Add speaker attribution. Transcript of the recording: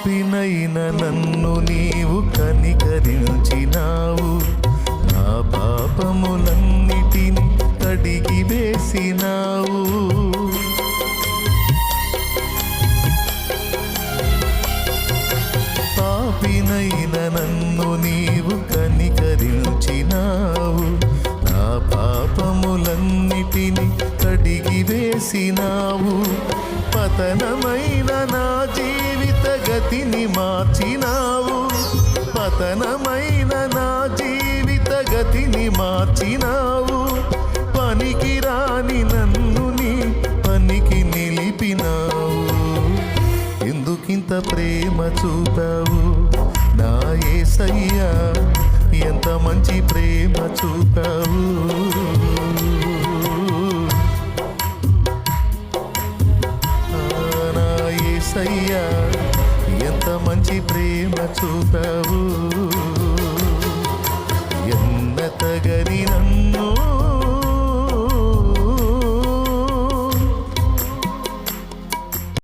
Speaker 1: పాపినైన నన్ను నీవు కనికరించినావు, నా పాపములన్నిటిని కడిగి వేసినావు. పాపినైన నన్ను నీవు కనికరించినావు, నా పాపములన్నిటిని కడిగి వేసినావు. పతనమైన నా జీవిత గతిని మార్చినావు, పతనమైన నా జీవిత గతిని మార్చినావు. పనికి రాని నన్ను నీ పనికి నిలిపినావు. ఎందుకింత ప్రేమ చూపావు నా యేసయ్యా, ఎంత మంచి ప్రేమ చూపావు. నా యేసయ్యా, ఎంత మంచి ప్రేమ చూపావు.